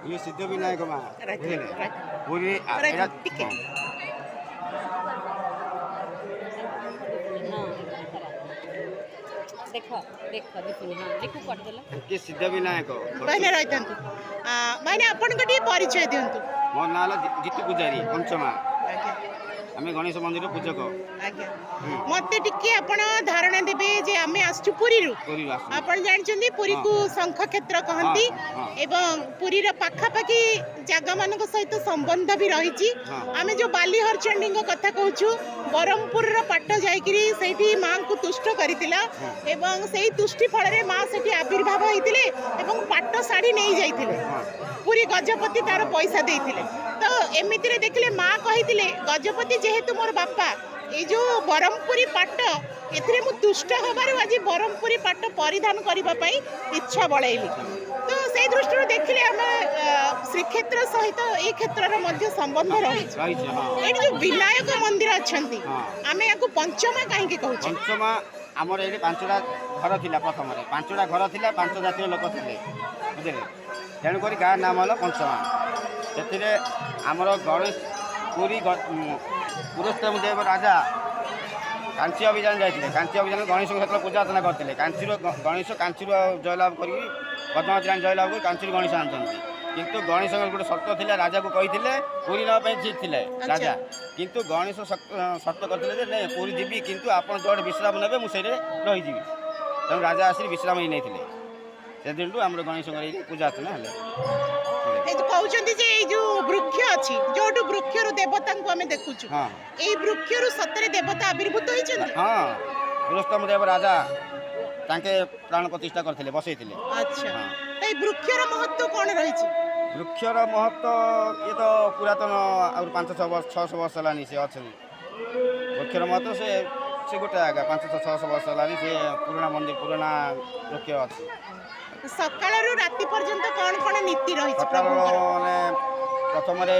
ये सिद्धिविनायक माँ right, बुझिले right. पूरी राइट, एरा टिके। देख देख देखुनि हाँ देखु करदेला ये सिद्धिविनायक भाईना रही भाईना आपण परिचय दिंतु। मोर नाँ ହେଲା ଜିତୁ ପୂଜାରୀ ପଞ୍ଚମା ଆଜ୍ଞା ଆମେ ଗଣେଶ ମନ୍ଦିର ପୂଜକ ଆଜ୍ଞା ମତେ ଟିକେ ଆପଣ ଧାରଣା ଦେବେ ଯେ ଆମେ ଆସିଛୁ ପୁରୀରୁ। ପୁରୀରୁ ଆସୁଛୁ। ଆପଣ ଜାଣିଛନ୍ତି ପୁରୀକୁ ଶଙ୍ଖ କ୍ଷେତ୍ର କହନ୍ତି ହଁ। ଏବଂ ପୁରୀର ପାଖାପାଖି ଜାଗାମାନଙ୍କ ସହିତ ସମ୍ବନ୍ଧ ବି ରହିଛି। ହଁ। ଆମେ ଯୋଉ ବାଲି ହରଚଣ୍ଡୀଙ୍କ କଥା କହୁଛୁ ବ୍ରହ୍ମପୁରର ପାଟ ଯାଇକିରି ସେଇଠି ମାଙ୍କୁ ତୁଷ୍ଟ କରିଥିଲା ଏବଂ ସେଇ ତୁଷ୍ଟି ଫଳରେ ମା ସେଠି ଆବିର୍ଭାବ ହେଇଥିଲେ ଏବଂ ପାଟ ଶାଢ଼ୀ ନେଇ ଯାଇଥିଲେ। ପୁରୀ ଗଜପତି ତାର ପଇସା ଦେଇଥିଲେ। ତ ଏମିତିରେ ଦେଖିଲେ ମା କହିଥିଲେ ଗଜପତି ଯେହେତୁ ମୋର ବାପା এই যে ব্রহ্মপুরী পাট এথিরে মু তুষ্ট হবার আজ ব্রহ্মপুরী পাট পরিধান করা ইচ্ছা বড়াইলি। তো সেই দৃষ্টি দেখলে আমি শ্রীক্ষেত্র সহিত এই ক্ষেত্রের মধ্যে সম্বন্ধ রয়েছে। ରହିଛି ହଁ এটি যে বিনায়ক মন্দির অনেক ହଁ। আমি ইয়াকু পঞ্চমা কাহিঁকি কହୁଛୁ। ପଞ୍ଚମା ଆମର ଏଠି ପାଞ୍ଚଟା ଘର ଥିଲା ପ୍ରଥମରେ ପାଞ୍ଚଟା ଘର ଥିଲା ପାଞ୍ଚ ଜାତିର ଲୋକ ଥିଲେ ବୁଝିଲେ ତେଣୁକରି ଗାଁ ନାମ ହେଲା ପଞ୍ଚମା ସେଥିରେ ଆମର ଗଣେଶ ପୁରୀ ପୁରସ୍ତମ ଦେବ ରାଜା କାଞ୍ଚି ଅଭିଯାନ ଯାଇଥିଲେ କାଞ୍ଚି ଅଭିଯାନ ଗଣେଶଙ୍କୁ ସେତେବେଳେ ପୂଜା ଅର୍ଚ୍ଚନା କରିଥିଲେ କାଞ୍ଚିରୁ ଗଣେଶ କାଞ୍ଚିରୁ ଜୟଲାଭ କରିକି ପଦ୍ମାବତୀ ରାଣୀ ଜୟଲାଭ କରି କାଞ୍ଚିରୁ ଗଣେଶ ଆଣିଛନ୍ତି କିନ୍ତୁ ଗଣେଶଙ୍କର ଗୋଟେ ସର୍ତ୍ତ ଥିଲା ରାଜାକୁ କହିଥିଲେ ପୁରୀ ନେବା ପାଇଁ ଠିକ୍ ଥିଲେ ରାଜା କିନ୍ତୁ ଗଣେଶ ସର୍ତ୍ତ କରିଥିଲେ ଯେ ନାଇଁ ପୁରୀ ଯିବି କିନ୍ତୁ ଆପଣ ଯେଉଁଠି ବିଶ୍ରାମ ନେବେ ମୁଁ ସେଇଠି ରହିଯିବି ତେଣୁ ରାଜା ଆସିକି ବିଶ୍ରାମ ହେଇ ନେଇଥିଲେ ସେଦିନଠୁ ଆମର ଗଣେଶଙ୍କର ଏଇ ପୂଜା ଅର୍ଚ୍ଚନା ହେଲେ এই যে কହୁଛନ୍ତି যে এই যে বৃক্ষ ଅଛି ଯୋଉଠୁ ବୃକ୍ଷରୁ ଦେବତାଙ୍କୁ ଆମେ ଦେଖୁଛୁ ହଁ এই ବୃକ୍ଷରୁ ସତରେ ଦେବତା ଆବିର୍ଭୂତ ହେଇଛନ୍ତି। ହଁ ପୁରସ୍ତମ ଦେବ ରାଜା ତାଙ୍କେ ପ୍ରାଣ ପ୍ରତିଷ୍ଠା କରିଥିଲେ ବସେଇଥିଲେ ଆଚ୍ଛା ହଁ ତ এই ବୃକ୍ଷର ମହତ୍ଵ କ'ଣ ରହିଛି? ବୃକ୍ଷର ମହତ୍ଵ ଇଏ ତ ପୁରାତନ ଆହୁରି 500-600 ବର୍ଷ ହେଲାଣି ସେ ଅଛନ୍ତି ବୃକ୍ଷର ମହତ୍ଵ ସେ ଗୋଟେ ଆଜ୍ଞା 500-600 ବର୍ଷ ହେଲାଣି ସେ ପୁରୁଣା ମନ୍ଦିର ପୁରୁଣା ବୃକ୍ଷ ଅଛି ସକାଳରୁ ରାତି ପର୍ଯ୍ୟନ୍ତ କ'ଣ କ'ଣ ନୀତି ରହିଛି ସକାଳ ପ୍ରଭୁଙ୍କର? ମାନେ ପ୍ରଥମରେ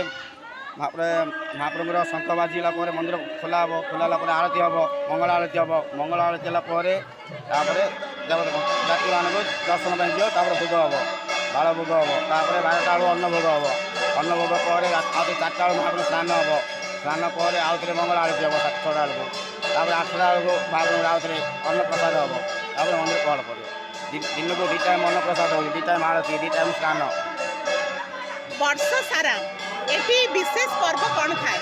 ମହାପ୍ରଭୁଙ୍କର ଶଙ୍ଖ ବାଜିଲା ପରେ ମନ୍ଦିର ଖୋଲା ହେବ ଖୋଲା ହେଲା ପରେ ଆଳତି ହେବ ମଙ୍ଗଳ ଆଳତି ହେଲା ପରେ ତାପରେ ଯାତ୍ରୀମାନଙ୍କୁ ଦର୍ଶନ ପାଇଁ ଯିବ ତାପରେ ଭୋଗ ହେବ ବାଳ ଭୋଗ ହେବ ତାପରେ 12ଟା ବେଳକୁ ଅନ୍ନ ଭୋଗ ହେବ ଅନ୍ନ ଭୋଗ ପରେ ଆଉ 4ଟା ବେଳକୁ ମହାପ୍ରଭୁ ସ୍ନାନ ହେବ ସ୍ନାନ ପରେ ଆଉଥରେ ମଙ୍ଗଳ ଆଳତି ହେବ 6ଟା ବେଳକୁ ତାପରେ 8ଟା ବେଳକୁ ମହାପ୍ରଭୁ ଆଉଥରେ ଅନ୍ନପ୍ରସାଦ ହେବ ତାପରେ ମନ୍ଦିର ପହଳ ପଡ଼ିବ ଦିନକୁ 2 ଟାଇମ୍ ଅନ୍ନପ୍ରସାଦ ହେଉଛି 2 ଟାଇମ୍ ଆଳତି 2 ଟାଇମ୍ ସ୍ନାନ ବର୍ଷ ସାରା ଏଠି ବିଶେଷ ପର୍ବ କ'ଣ ଥାଏ?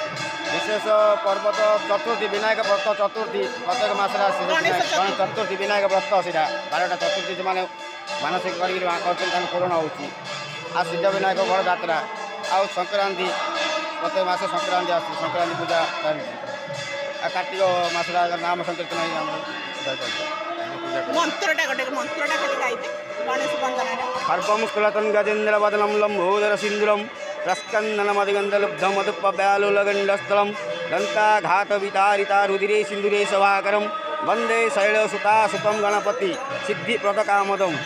ବିଶେଷ ପର୍ବ ତ ଚତୁର୍ଥୀ ବିନାୟକ ବ୍ରତ ଚତୁର୍ଥୀ ପ୍ରତ୍ୟେକ ମାସରେ ଆସେ ଗଣେଶ ଚତୁର୍ଥୀ ବିନାୟକ ବ୍ରତ ସେଇଟା 12ଟା ଚତୁର୍ଥୀ ସେମାନେ ମାନସିକ କରିକି କରୁଛନ୍ତି ତାଙ୍କୁ ପୂରଣ ହେଉଛି ଆଉ ସିଦ୍ଧ ବିନାୟକ ବଡ଼ ଯାତ୍ରା ଆଉ ସଂକ୍ରାନ୍ତି ପ୍ରତ୍ୟେକ ମାସ ସଂକ୍ରାନ୍ତି ଆସୁଛି ସଂକ୍ରାନ୍ତି ପୂଜା ଚାଲିଛି ଆଉ କାର୍ତ୍ତିକ ମାସରେ ନାମ ସଂକୀର୍ତ୍ତନ ହେଇ ଆମର ମନ୍ତ୍ରଟା ଖାଲି ଗାଇବେ ଗଣେଶ ବନ୍ଦନାଟା। ସର୍ବଂ କୁଳତନ୍ ଗଜେନ୍ଦ୍ର ବଦనం ଲମ୍ବୋଦର ସିନ୍ଦୁରಂ रस्कन्दनमदिगन्धलुब्धमदुपव्यालुलगण्डस्थलं दन्ताघातवितारिता रुधिरे सिन्दूरे शभाकरं वन्दे शैलसुतासुतं गणपति सिद्धिप्रदकामदम्।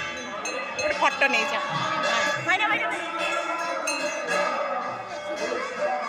ଗୋଟେ ଫଟୋ ନେଇଯାଅ।